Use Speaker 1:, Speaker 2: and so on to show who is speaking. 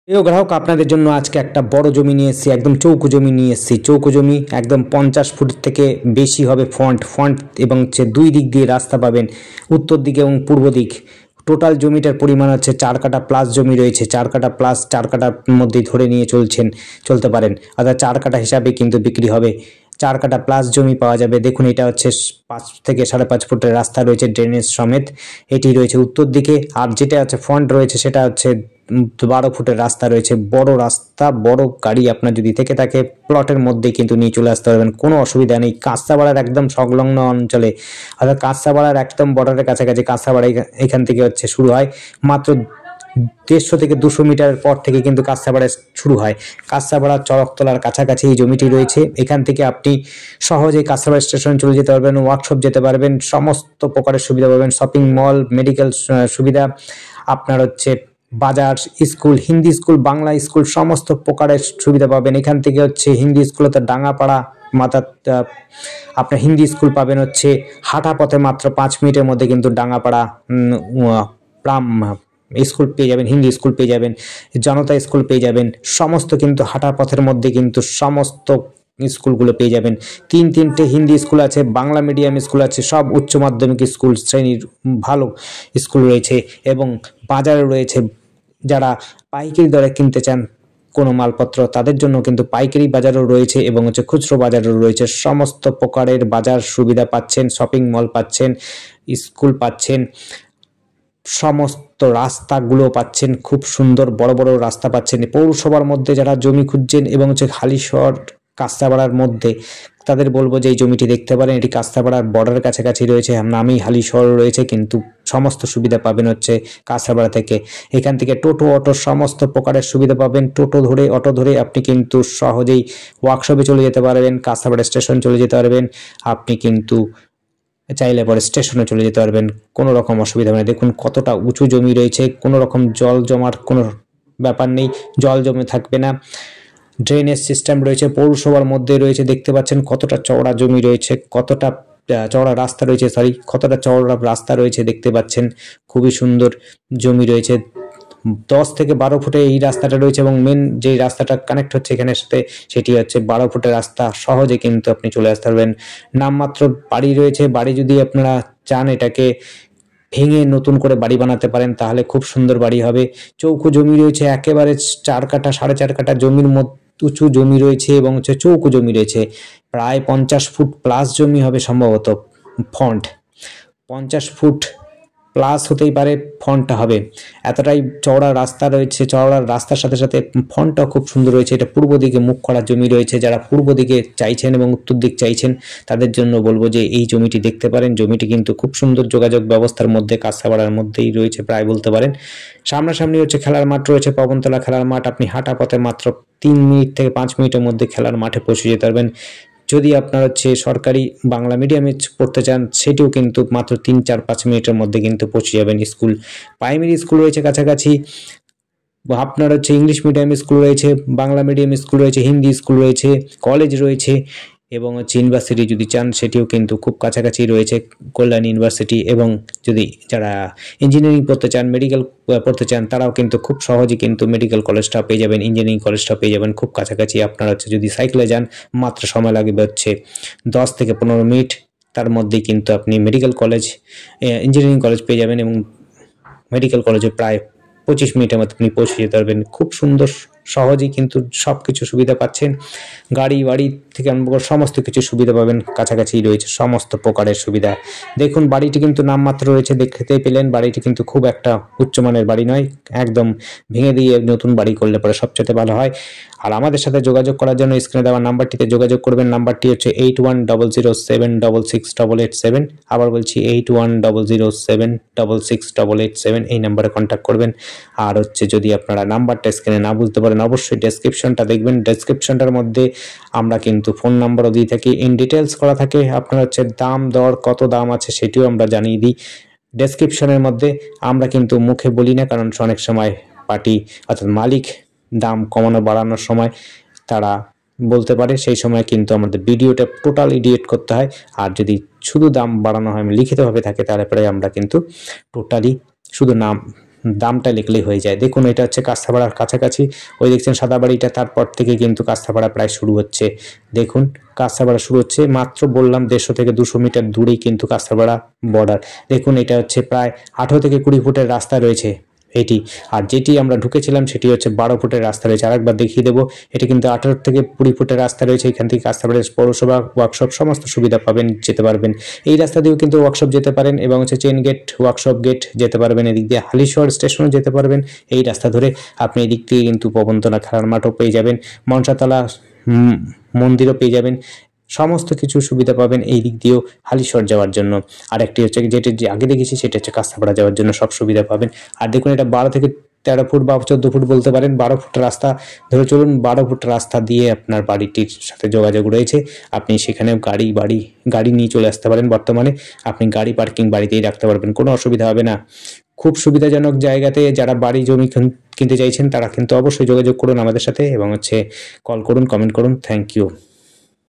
Speaker 1: প্রিয় গ্রাহক, আপনাদের জন্য আজকে একটা বড় জমি নিয়ে এসেছি, একদম চৌকো জমি নিয়ে এসেছি। চৌকো জমি একদম 50 ফুট থেকে বেশি হবে ফ্রন্ট এবং দুই দিক দিয়ে রাস্তা পাবেন, উত্তর দিকে এবং পূর্ব দিক। টোটাল জমিটার পরিমাণ হচ্ছে 4 কাঠা প্লাস জমি রয়েছে। 4 কাঠা প্লাস 4 কাঠার মধ্যেই ধরে নিয়ে চলতে পারেন, অর্থাৎ 4 কাঠা হিসাবে কিন্তু বিক্রি হবে। 4 কাঠা প্লাস জমি পাওয়া যাবে। দেখুন, এটা হচ্ছে 5 থেকে 5.5 ফুটের রাস্তা রয়েছে, ড্রেনেজ সমেত। এটি রয়েছে উত্তর দিকে। আর যেটা হচ্ছে ফ্রন্ট রয়েছে সেটা হচ্ছে 12 ফুটের রাস্তা রয়েছে। বড় রাস্তা, বড় গাড়ি আপনার যদি থেকে থাকে প্লটের মধ্যেই কিন্তু নিয়ে চলে আসতে পারবেন, কোনো অসুবিধা নেই। কাঁচাপাড়ার একদম সংলগ্ন অঞ্চলে, অর্থাৎ কাঁচাপাড়ার একদম বর্ডারের কাছাকাছি। কাঁচাপাড়া এখান থেকে হচ্ছে শুরু হয়, মাত্র 150 থেকে 200 মিটারের পর থেকে কিন্তু কাঁচাপাড়া শুরু হয়। কাঁচাপাড়া চড়কতলার কাছাকাছি এই জমিটি রয়েছে। এখান থেকে আপনি সহজেই কাঁচাপাড়া স্টেশন চলে যেতে পারবেন, ওয়ার্কশপ যেতে পারবেন, সমস্ত প্রকারের সুবিধা পাবেন। শপিং মল, মেডিকেল সুবিধা, আপনার হচ্ছে বাজার, school, Hindi school, Bangla school, সমস্ত প্রকারের সুবিধা পাবেন। এখান থেকে হচ্ছে হিন্দি স্কুলে ডাঙ্গাপাড়া আপনার হিন্দি স্কুল পাবেন হচ্ছে হাঁটা পথে, মাত্র 5 মিনিটের মধ্যে কিন্তু ডাঙ্গাপাড়া প্রাম স্কুল পেয়ে যাবেন, হিন্দি স্কুল পেয়ে যাবেন, জনতা স্কুল পেয়ে যাবেন। সমস্ত কিন্তু হাঁটার পথের মধ্যে কিন্তু সমস্ত স্কুলগুলো পেয়ে যাবেন। 3টে হিন্দি স্কুল আছে, বাংলা মিডিয়াম স্কুল আছে, সব উচ্চ মাধ্যমিক স্কুল শ্রেণীর ভালো স্কুল রয়েছে। এবং বাজারে রয়েছে, যারা পাইকারি দরে কিনতে চান কোনো মালপত্র, তাদের জন্য কিন্তু পাইকারি বাজারও রয়েছে এবং হচ্ছে খুচরো বাজারও রয়েছে। সমস্ত প্রকারের বাজার সুবিধা পাচ্ছেন, শপিং মল পাচ্ছেন, স্কুল পাচ্ছেন, সমস্ত রাস্তাগুলো পাচ্ছেন, খুব সুন্দর বড় বড় রাস্তা পাচ্ছেন। পৌরসভার মধ্যে যারা জমি খুঁজছেন এবং হচ্ছে হালিশহর কাস্তাপাড়ার মধ্যে, তাদের বলবো যে এই জমিটি দেখতে পারেন। এটি কাস্তাপাড়ার বর্ডারের কাছাকাছি রয়েছে, নামেই হালিশহর রয়েছে, কিন্তু সমস্ত সুবিধা পাবেন হচ্ছে কাস্তাপাড়া থেকে। এখান থেকে টোটো, অটো, সমস্ত প্রকারের সুবিধা পাবেন। টোটো ধরে, অটো ধরে আপনি কিন্তু সহজেই ওয়ার্কশপে চলে যেতে পারবেন, কাস্তাপাড়া স্টেশন চলে যেতে পারবেন। আপনি কিন্তু চাইলে পরে স্টেশনে চলে যেতে পারবেন, কোনো রকম অসুবিধা নেই। দেখুন কতটা উঁচু জমি রয়েছে, কোনো রকম জল জমার কোনো ব্যাপার নেই, জল জমে থাকবে না। ড্রেনেজ সিস্টেম রয়েছে, পৌরসভার মধ্যে রয়েছে। দেখতে পাচ্ছেন কতটা চওড়া জমি রয়েছে, কতটা চওড়া রাস্তা রয়েছে, কতটা চওড়া রাস্তা রয়েছে দেখতে পাচ্ছেন। খুবই সুন্দর জমি রয়েছে। 10 থেকে 12 ফুটে এই রাস্তাটা রয়েছে এবং মেন যে রাস্তাটা কানেক্ট হচ্ছে এখানের সাথে, সেটি হচ্ছে 12 ফুটের রাস্তা। সহজে কিন্তু আপনি চলে আসতে পারবেন। নামমাত্র বাড়ি রয়েছে। বাড়ি যদি আপনারা চান এটাকে ভেঙে নতুন করে বাড়ি বানাতে পারেন, তাহলে খুব সুন্দর বাড়ি হবে। চৌকো জমি রয়েছে, একেবারে 4 কাঠা 4.5 কাঠা জমির মধ্যে উঁচু জমি রয়েছে এবং হচ্ছে চৌকো জমি রয়েছে। প্রায় 50 ফুট প্লাস জমি হবে সম্ভবত। ফ্রন্ট 50 ফুট প্লাস হতেই পারে, ফ্রন্টটা হবে। এতটাই চওড়া রাস্তা রয়েছে। চওড়া রাস্তার সাথে সাথে ফ্রন্টটাও খুব সুন্দর রয়েছে। এটা পূর্ব দিকে মুখ করা জমি রয়েছে। যারা পূর্ব দিকে চাইছেন এবং উত্তর দিক চাইছেন, তাদের জন্য বলবো যে এই জমিটি দেখতে পারেন। জমিটি কিন্তু খুব সুন্দর যোগাযোগ ব্যবস্থার মধ্যে, কাঁচাপাড়ার মধ্যেই রয়েছে প্রায় বলতে পারেন। সামনাসামনি হচ্ছে খেলার মাঠ রয়েছে, পবনতলা খেলার মাঠ। আপনি হাঁটা পথে মাত্র 3 মিনিট থেকে 5 মিনিটের মধ্যে খেলার মাঠে পৌঁছে যেতে পারবেন। যদি আপনার হচ্ছে সরকারি বাংলা মিডিয়ামে পড়তে চান, সেটিও কিন্তু মাত্র 3-4-5 মিনিটের মধ্যে কিন্তু পৌঁছে যাবেন। স্কুল, প্রাইমারি স্কুল রয়েছে কাছাকাছি। আপনার হচ্ছে ইংলিশ মিডিয়াম স্কুল রয়েছে, বাংলা মিডিয়াম স্কুল রয়েছে, হিন্দি স্কুল রয়েছে, কলেজ রয়েছে এবং হচ্ছে ইউনিভার্সিটি যদি চান সেটিও কিন্তু খুব কাছাকাছি রয়েছে, কল্যাণ ইউনিভার্সিটি। এবং যদি যারা ইঞ্জিনিয়ারিং পড়তে চান, মেডিকেল পড়তে চান, তারাও কিন্তু খুব সহজে কিন্তু মেডিকেল কলেজটা পেয়ে যাবেন, ইঞ্জিনিয়ারিং কলেজটা পেয়ে যাবেন খুব কাছাকাছি। আপনার হচ্ছে যদি সাইকেলে যান, মাত্র সময় লাগবে হচ্ছে 10 থেকে 15 মিনিট। তার মধ্যেই কিন্তু আপনি মেডিকেল কলেজ, ইঞ্জিনিয়ারিং কলেজ পেয়ে যাবেন এবং মেডিকেল কলেজে প্রায় 25 মিনিটের মধ্যে আপনি পৌঁছে যেতে পারবেন। খুব সুন্দর, সহজেই কিন্তু সব কিছু সুবিধা পাচ্ছেন। গাড়ি বাড়ি থেকে আরম্ভ করে সমস্ত কিছু সুবিধা পাবেন, কাছাকাছি রয়েছে সমস্ত প্রকারের সুবিধা। দেখুন বাড়িটি কিন্তু নামমাত্র রয়েছে, দেখতে পেলেন। বাড়িটি কিন্তু খুব একটা উচ্চমানের বাড়ি নয়, একদম ভেঙে দিয়ে নতুন বাড়ি করলে পরে সবচেয়ে ভালো হয়। আর আমাদের সাথে যোগাযোগ করার জন্য স্ক্রিনে দেওয়া নাম্বারটিতে যোগাযোগ করবেন। নাম্বারটি হচ্ছে 8100766887। আবার বলছি 8100766887, এই নাম্বারে কন্ট্যাক্ট করবেন। আর হচ্ছে যদি আপনারা নাম্বারটা স্ক্রিনে না বুঝতে পারেন, অবশ্যই ডেসক্রিপশনটা দেখবেন। ডেসক্রিপশনটার মধ্যে আমরা কিন্তু ফোন নাম্বারও দিয়ে থাকি, ইন ডিটেলস করা থাকে। আপনার হচ্ছে দাম দর, কত দাম আছে সেটিও আমরা জানিয়ে দিই ডেসক্রিপশনের মধ্যে। আমরা কিন্তু মুখে বলি না, কারণ অনেক সময় পার্টি অর্থাৎ মালিক দাম কমানো বাড়ানোর সময় তারা বলতে পারে, সেই সময় কিন্তু আমাদের ভিডিওটা টোটাল এডিট করতে হয়। আর যদি শুধু দাম বাড়ানো হয় লিখিতভাবে থাকে, তাহলে পরে আমরা কিন্তু টোটালি শুধু নাম দামটা লিখলেই হয়ে যায়। দেখুন এটা হচ্ছে কাস্তাপাড়ার কাছাকাছি, ওই দেখছেন সাদা বাড়িটা, তারপর থেকে কিন্তু কাস্তাপাড়া প্রায় শুরু হচ্ছে। দেখুন কাস্তাপাড়া শুরু হচ্ছে, মাত্র বললাম 150 থেকে 200 মিটার দূরেই কিন্তু কাস্তাপাড়া বর্ডার। দেখুন এটা হচ্ছে প্রায় 18 থেকে 20 ফুটের রাস্তা রয়েছে এটি, আর যেটি আমরা ঢুকেছিলাম সেটি হচ্ছে 12 ফুটের রাস্তা রয়েছে। আরেকবার দেখিয়ে দেবো, এটি কিন্তু 18 থেকে 20 ফুটের রাস্তা রয়েছে। এখান থেকে কাস্তাপাড়া পৌরসভা, ওয়ার্কশপ সমস্ত সুবিধা পাবেন, যেতে পারবেন। এই রাস্তা দিয়েও কিন্তু ওয়ার্কশপ যেতে পারেন এবং হচ্ছে চেন গেট, ওয়ার্কশপ গেট যেতে পারবেন। এদিক দিয়ে হালিশহর স্টেশনও যেতে পারবেন। এই রাস্তা ধরে আপনি এদিক থেকে কিন্তু পবনতলা খেলার মাঠও পেয়ে যাবেন, মনসাতলা মন্দিরও পেয়ে যাবেন। সমস্ত কিছু সুবিধা পাবেন এই দিক দিয়েও হালিশহর যাওয়ার জন্য। আর একটি হচ্ছে যেটি যে আগে দেখেছি সেটা হচ্ছে কাস্তাপাড়া যাওয়ার জন্য সব সুবিধা পাবেন। আর দেখুন এটা 12 থেকে 13 ফুট বা 14 ফুট বলতে পারেন, 12 ফুট রাস্তা ধরে চলুন। 12 ফুট রাস্তা দিয়ে আপনার বাড়িটির সাথে যোগাযোগ রয়েছে। আপনি সেখানে গাড়ি নিয়ে চলে আসতে পারেন। বর্তমানে আপনি গাড়ি পার্কিং বাড়িতেই রাখতে পারবেন, কোনো অসুবিধা হবে না। খুব সুবিধাজনক জায়গাতে যারা বাড়ি জমি কিনতে চাইছেন তারা কিন্তু অবশ্যই যোগাযোগ করুন আমাদের সাথে এবং হচ্ছে কল করুন, কমেন্ট করুন। Thank you.